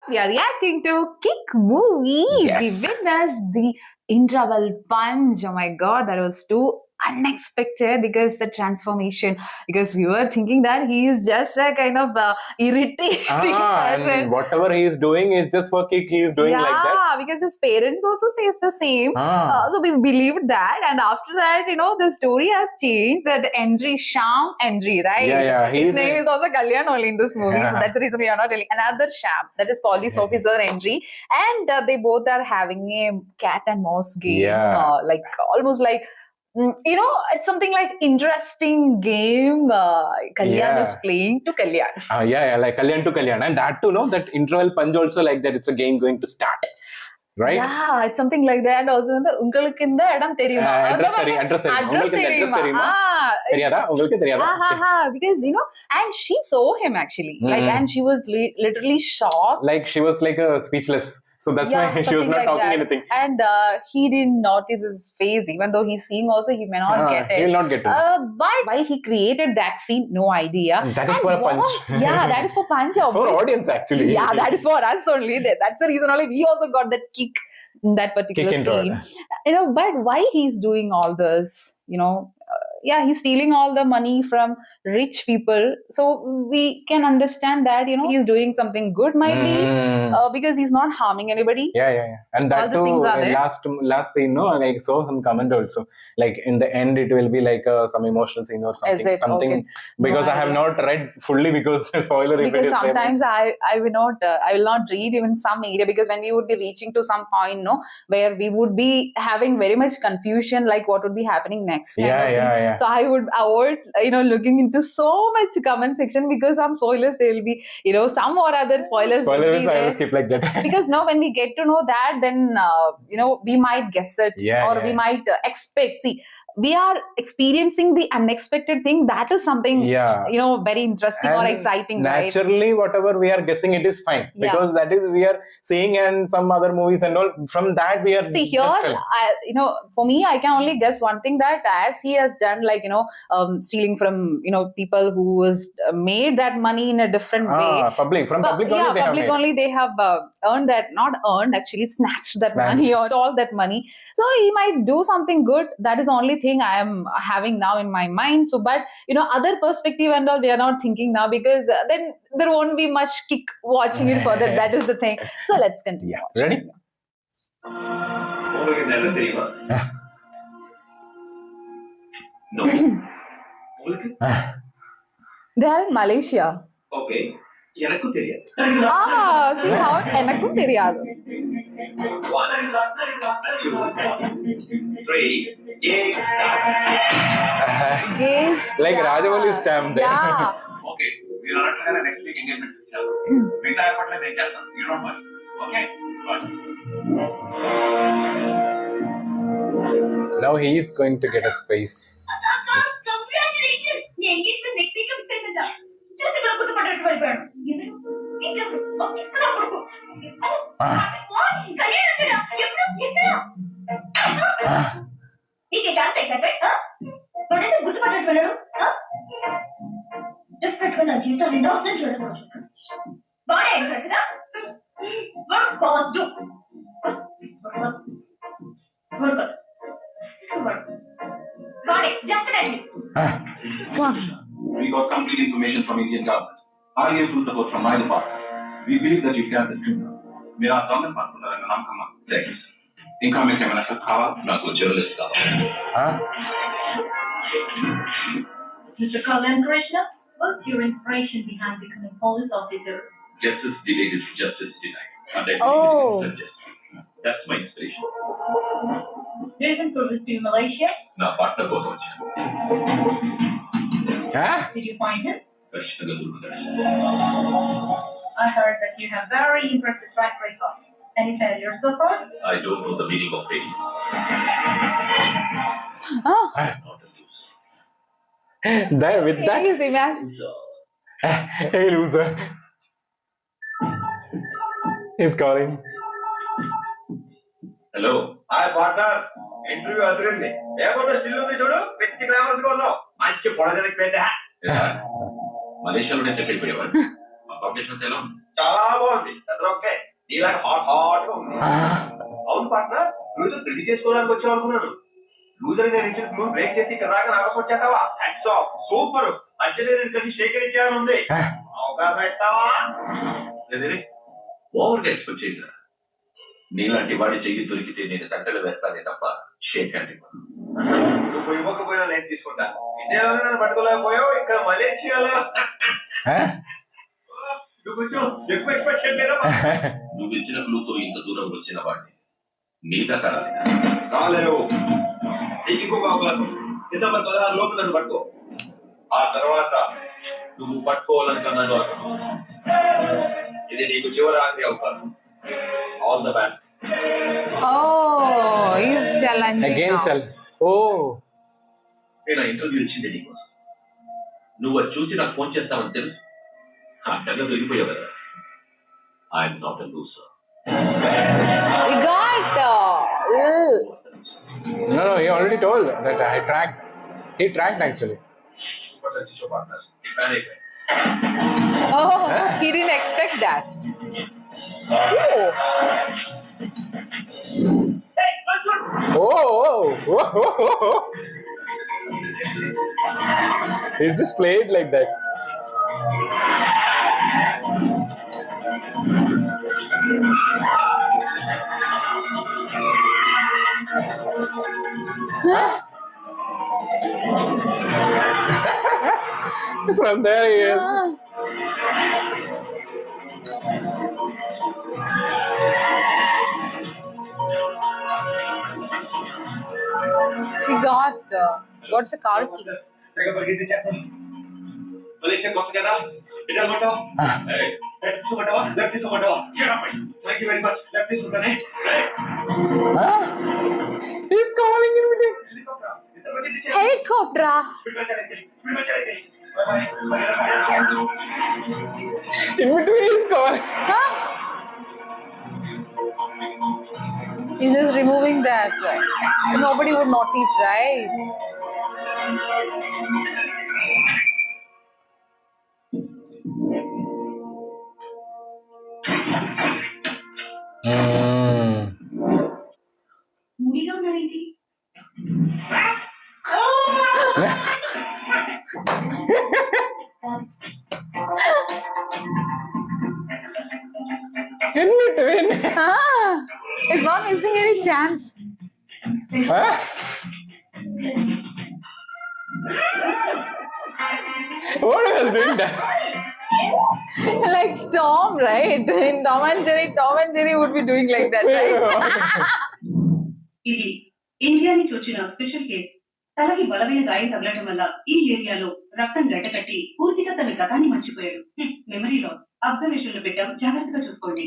We are reacting to Kick movie. Yes. The winners, the interval punch. Oh my god, that was too unexpected because the transformation. Because we were thinking that he is just a kind of irritating person. And whatever he is doing is just for kick. He is doing like that. Because his parents also says the same. Ah. So we believed that, and after that, the story has changed. That Sham Henry, right? Yeah. His name is also Kalyan only in this movie. So that's the reason we are not telling. Another Sham, that is police officer Henry, and they both are having a cat and mouse game. Yeah. Almost like. It's something like interesting game Kalyan is playing to Kalyan. Like Kalyan to Kalyan. And that to know that interval punch also like that it's a game going to start. Right? Yeah, it's something like that. And also, உங்களுக்கு இந்த இடம் தெரியுமா? Address தெரியுமா? தெரியாதா? உங்களுக்கு தெரியாதா? Because, and she saw him actually. And she was literally shocked. Like she was like speechless. So that's why she was not talking anything. And he didn't notice his face. Even though he's seeing also, he may not get it. He will not get it. But why he created that scene, no idea. That is for a punch. That is for punch. For audience actually. Yeah, that is for us only. That's the reason only we also got that kick in that particular scene. But why he's doing all this, he's stealing all the money from rich people. So we can understand that, he's doing something good might be because he's not harming anybody. Yeah. And that too, last scene, I saw some comment also. Like in the end, it will be like some emotional scene or something. Okay. Because I have not read fully because spoiler. Because sometimes I will not read even some area because when we would be reaching to some point, where we would be having very much confusion, like what would be happening next. Yeah. So I would avoid, looking into so much comment section because some spoilers there will be, some or other spoilers will be there. I will skip like that. Because now when we get to know that, then we might guess it we might expect. See, we are experiencing the unexpected thing. That is something very interesting and or exciting. Naturally, right? Whatever we are guessing, it is fine because that is we are seeing and some other movies and all. From that we are here. For me, I can only guess one thing that as he has done, like stealing from people who has made that money in a different way. Public only they have earned that, not earned, actually snatched that money or stole that money. So he might do something good. That is the only thing I am having now in my mind. So, but other perspective and all we are not thinking now because then there won't be much kick watching it further. That is the thing. So let's continue. Ready? No. They are in Malaysia. Okay. எனக்கும் தெரியாது. See how எனக்கும் தெரியாது. 1, 2, 3, Gaze. Like Rajamouli stamp there. Yeah. Okay. We are not going to next week engagement. Vita airport le dekha. You don't mind. Okay. Now he is going to get a space. We got complete information from Indian government. Are you full support from my department? We believe that you can the truth. मेरा government partner का नाम कमा thanks इनका मैं camera से खावा ना तो जर्नलिस्ट का Mr. Kalyan Krishna, what's your inspiration behind becoming police officer? Justice delayed is justice denied. That's my inspiration. Reason for this to Malaysia? Na partner కోసం Did you find him? I you have very impressive track record. Any failures so far? I don't know the meaning of failure. Oh, I am not a loser. There with that. please imagine. Hey loser. He's calling. Hello hi partner interview అదిరింది ఏమన్నా still ఉంది చూడు పెట్టి grammars గా ఉన్నావు మంచి పొడగనికి పెట్టా మలేషియాలో నేను సెటిల్ అయిపోయేవాడు మా కాంపిటీషన్ ఎలా ఉంది చాలా బాగుంది అతను ఓకే నీలాగా హాట్ గా ఉంది అవును పార్ట్నర్ లూజర్ రెడీ చేసుకోవడానికి వచ్చావు అనుకున్నాను లూజర్ నేను ఇచ్చిన నువ్వు బ్రేక్ చేసి ఇక్కడ రాక నాకు వచ్చేస్తావా హ్యాట్స్ ఆఫ్ సూపర్ మధ్యలో నేను కలిసి సేకరించాలని ఉంది అవకాశం ఇస్తావా ఓవర్గా ఎక్స్పెక్ట్ చేసినా నీలాంటి వాడి చెయ్యి దొరికితే నేను గంటలు వేస్తానే తప్ప షేక్ హ్యాండ్ నువ్వు ఇవ్వకపోయినా నేను తీసుకుంటా ఇండియాలో పట్టుకోలేకపోయావు ఇక్కడ మలేషియాలో నువ్వు కొంచెం ఎక్కువ ఎక్స్పెక్ట్ చేయలేదా నువ్వు ఇచ్చిన క్లూతో ఇంత దూరం వచ్చిన వాడిని నీదా రాలేవు నీకు ఇంకొక అవకాశం డిసెంబర్ 16 లోపు నన్ను పట్టుకో ఆ తర్వాత నువ్వు పట్టుకోవాలనుకున్నాను ఇది నీకు చివరి ఆఖరి అవకాశం. All the best. Oh, he's challenging Again now. Oh. నేను ఇంటర్వ్యూ ఇచ్చింది నీకోసం నువ్వు అది చూసి నాకు ఫోన్ చేస్తావని తెలుసు ఆ దగ్గర దొరికిపోయావు కదా I'm not a loser He got. No, he already told that I tracked. He tracked actually. Oh, he didn't expect that. Oh. Is this played like that? From there he is. He got. What's the car key? Malaysia కొత్త కదా ఇద్దరు కొట్టావా left తీసుకుంటావా left తీసుకుంటావా thank you very much left తీసుకుంటానే He's calling in between. Helicopter. In between he's calling. Huh? He's just removing that. So nobody would notice, right? మూడీగా ఉన్నారేంటి? In between. It's not missing any chance. What was doing that? Like Tom, right? In Tom and Jerry would be doing like that, right? ఇది India నుంచి వచ్చిన special case. తలకి బలమైన గాయం తగలటం వల్ల ఈ ఏరియాలో రక్తం గడ్డకట్టి పూర్తిగా తన గతాన్ని మర్చిపోయాడు. మెమరీలో అబ్జర్వేషన్ లో పెట్టాం, జాగ్రత్తగా చూసుకోండి.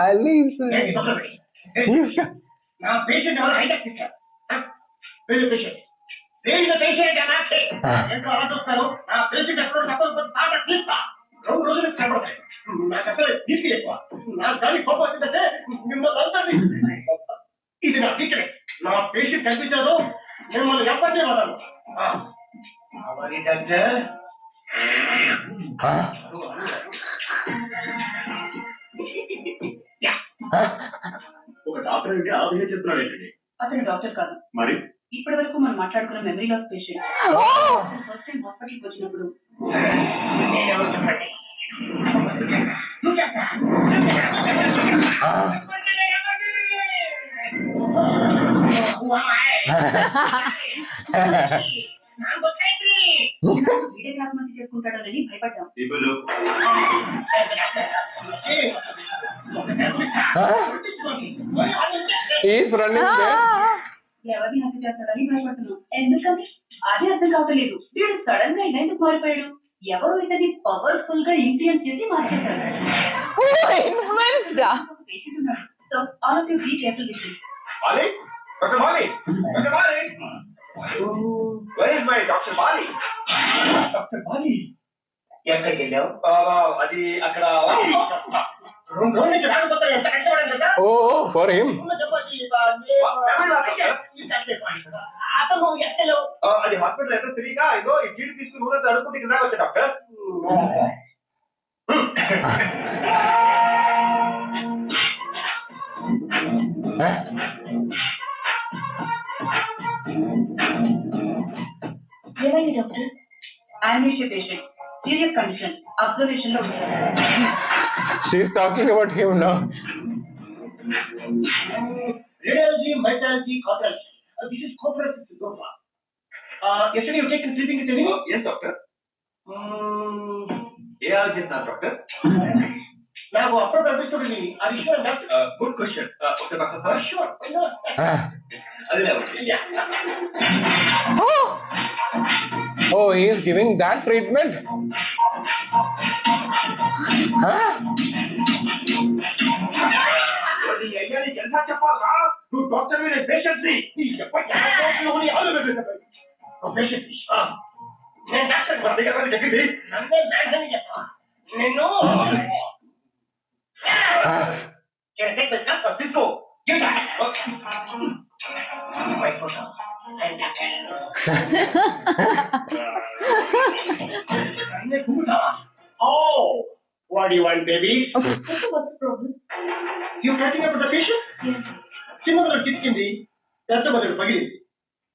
Alice. He's నా పేషెంట్ ఎవరు హైటెక్ ఇచ్చారు పేషెంట్ పేషెంట్ అనాలి ఎంతో అలా చూస్తారు నా పేషెంట్ ఎక్కడ తప్ప పాట తీస్తా 2 రోజులు కనబడతాయి నాకు అసలు తీసుకు ఎక్కువ నా గాలి కోపం వచ్చిందంటే మిమ్మల్ని అందరినీ ఇది నా సీక్రెట్ నా పేషెంట్ కనిపించారు మిమ్మల్ని ఎప్పటి వదలను అవరి డాక్టర్ ఒక డాక్టర్ అంటే ఆలోచన చెప్తున్నాడు ఏంటండి అతను డాక్టర్ కాదు. మరి ఇప్పటి వరకు మనం మాట్లాడుకున్న memory loss patient. First time హాస్పిటల్కి వచ్చినప్పుడు ఎవరు చెప్పండి వీడియో క్లాస్ మంచి చేసుకుంటాడని భయపడ్డాం. ఇప్పుడు He's running there. ఎవరిని హత్య చేస్తాడని భయపడుతున్నాం. ఎందుకని అదే అర్థం కావట్లేదు. వీడు సడన్ గా ఇలా ఎందుకు మారిపోయాడు? ఎవరో ఇతన్ని పవర్ఫుల్ గా ఇన్ఫ్లుయెన్స్ చేసి మార్చేశారు. Who influenced? పేషెంట్ ఉన్నాడు. So all of you be careful with this. Bali? Dr. Bali? Dr. Bali? Where is my Dr. Bali? Dr. Bali? ఎక్కడికి వెళ్ళావు? అది అక్కడ రెండు నుంచి రాకపోతే ఎంత కష్టపడాలి కదా? Oh, for him. అతను ఎక్కలో అది హాస్పిటల్ ఎంత తిరిగా ఇదో ఈ చీటి తీసుకుని ఊరంతా అడుగుకుంటే ఇక్కడ వచ్చా డాక్టర్. ఏమైంది doctor? Amnesia patient, serious condition, observation లో ఉన్నారు. She's talking about him now. Radiology, mytology, cardiology. This is comprehensive diploma. Yesterday you taken sleeping with anyone? Yes, doctor. AR చేస్తున్నారు డాక్టర్. నాకు అప్పుడు కనిపిస్తుంది. Are you sure that? Good question. Okay, doctor. Sure. Why not? అది లేవండి. Oh, he is giving that treatment? Huh? అది అయ్యాని ఎంత చెప్పాలా? నువ్వు డాక్టర్ మీద పేషెంట్ ని చెప్పండి. పేషెంట్ నేను డాక్టర్ దగ్గర చెప్పింది నన్నే మ్యాన్ చెప్పా నిన్ను తీసుకో Oh, what do you want, baby? What's the problem? You catching up with the patient? Yes. చిన్నది కిటికింది, పెద్ద బదులు పగిలింది.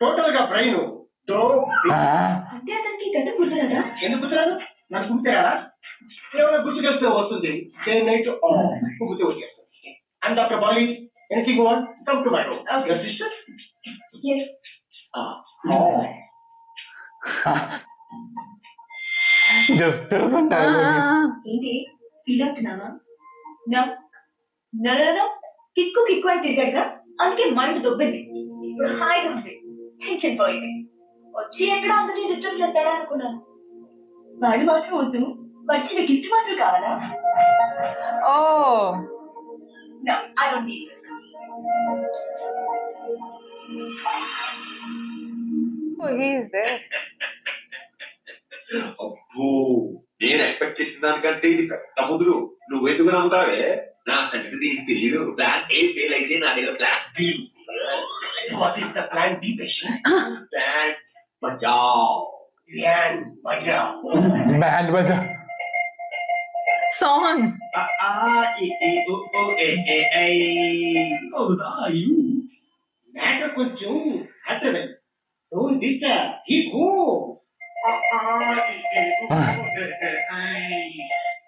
టోటల్ గా బ్రెయిన్ అంటే అతనికి గడ్డ కుదరదా? ఎందుకు కుదరదు? నాకు గుర్తురాడా? ఏమైనా గుర్తు చేస్తే వస్తుంది. డే నైట్ గుర్తు వచ్చేస్తుంది. And doctor Bali, anything want come to my room. Your sister? Yes. Just doesn't dialogue. ఏంటి ఫీల్ అవుతున్నావా? No no no no, kick kick అని తిరిగాడుగా, అందుకే మైండ్ దొబ్బింది. ఇప్పుడు హాయిగా ఉంది, టెన్షన్ పోయింది. వచ్చి ఎక్కడ అందరినీ డిస్టర్బ్ చేస్తాడా అనుకున్నాను. వాడు మాత్రం వద్దు, వచ్చిన గిఫ్ట్ మాత్రం కావాలా? Oh. No, I don't need it. Oh, he is there. అబ్బో, నేను ఎక్స్పెక్ట్ చేసిన దానికంటే ఇది పెద్ద ముదురు. నువ్వు ఎందుకు నమ్ముతావే? నా సంగతి నీకు తెలియదు. ప్లాన్ ఏ ఫెయిల్ అయితే నా దగ్గర plan B. What is the plan B, patient? Plan బచావ్. Plan bajao. Band baja. Song. You. Matter కొంచెం అర్థమే. Don't this he go.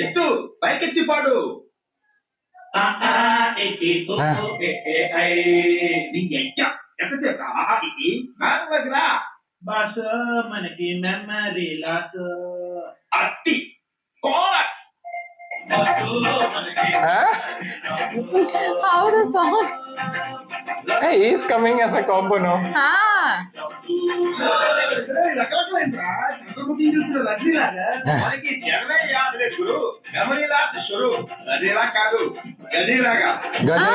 ఎత్తు పైకెత్తి పాడు. బస్ మనకి మెమరీ లాస్ అట్టి Huh? How the song? Hey, he's coming as a combo now. Ah. మనకి జనమే యాద్ లేదు గురు. Memory loss షురు. అదేలా కాదు, గదిలాగా. Gaja.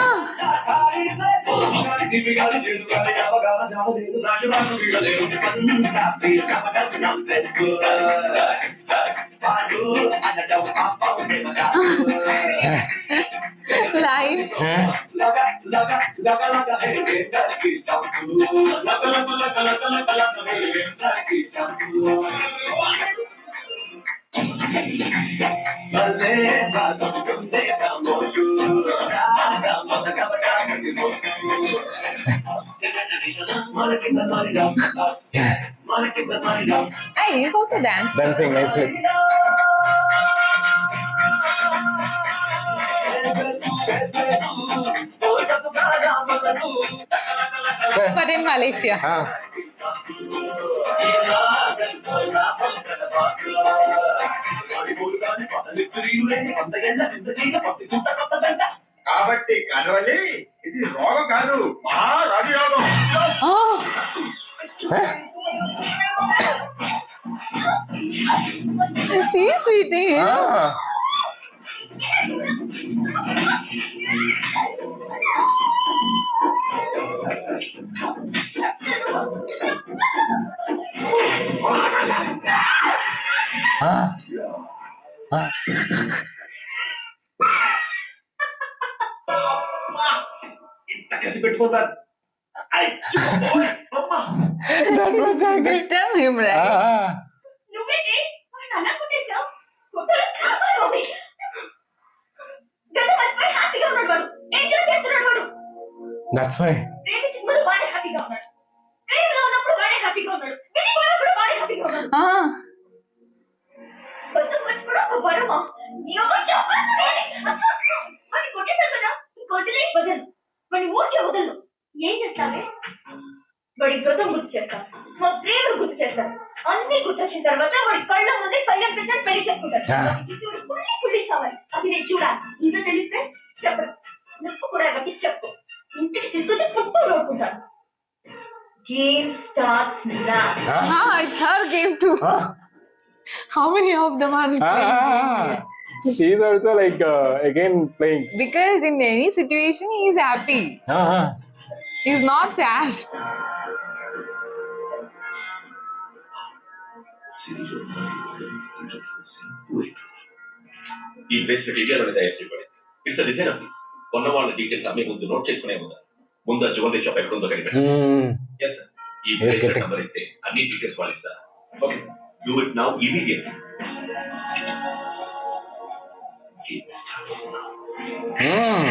Lines. Hey, he's also dancing. Dancing nicely. But in Malaysia. Ah. కాబట్టి కనవలి ఇది రోగం కాదు, మహా రాజయోగం. Oh. Huh? She's sweeting him. ఇంత కసి పెట్టుకుంటారు That much angry. Tell him, right? నువ్వేంటి వాడిని అలా కొట్టేశావు? కొట్టలు కావాలి బాబీ. గత మర్చిపోయి హ్యాపీగా ఉన్నాడు వాడు. ఎంజాయ్ చేస్తున్నాడు వాడు. That's why. ప్రేమించిన ముందు వాడే హ్యాపీగా ఉన్నాడు. ప్రేమలో ఉన్నప్పుడు వాడే హ్యాపీగా ఉన్నాడు. విడిపోయినప్పుడు వాడే హ్యాపీగా ఉన్నాడు. గత మర్చిపోవడం ఒక వరమా? నీ అమ్మ చెప్పాలి. వాడిని కొట్టేశావు కదా, ఇంక వదిలే వదలు. వాడిని ఊరికే వదలను. ఏం చేస్తావే? వాడి గతం గుర్తు చేస్తాను, మా ప్రేమను గుర్తు చేస్తాను. అన్ని గుర్తొచ్చిన తర్వాత వాడి కళ్ళ ముందే కళ్యాణ్ పెద్దని పెళ్లి చేసుకుంటాను. పుల్లి కావాలి, అది నేను చూడాలి. ఇంకా తెలిస్తే చెప్పను. నువ్వు కూడా ఎవరికి చెప్పు. ఇంటికి తీసుకుంటే పుట్టు నోడుకుంటాను. Game starts now. It's her game too. How many of them are playing? She's also like again playing. Because in any situation he is happy. He's not sad. ఈ బెస్ట్ డీటెయిల్ అనేది తయారు చేయబడింది. ఇట్స్ డిజైన్ ఆఫ్ కొన్న వాళ్ళ details అన్ని ముందు note చేసుకునే ముందు ఆ జ్యువెలరీ షాప్ ఎక్కడ ఉందో కనిపెట్టాలి. ఈ బ్రేస్లెట్ నంబర్ ఇస్తే అన్ని డీటెయిల్స్ వాళ్ళు ఇస్తారు. Okay, do it now immediately. Hmm.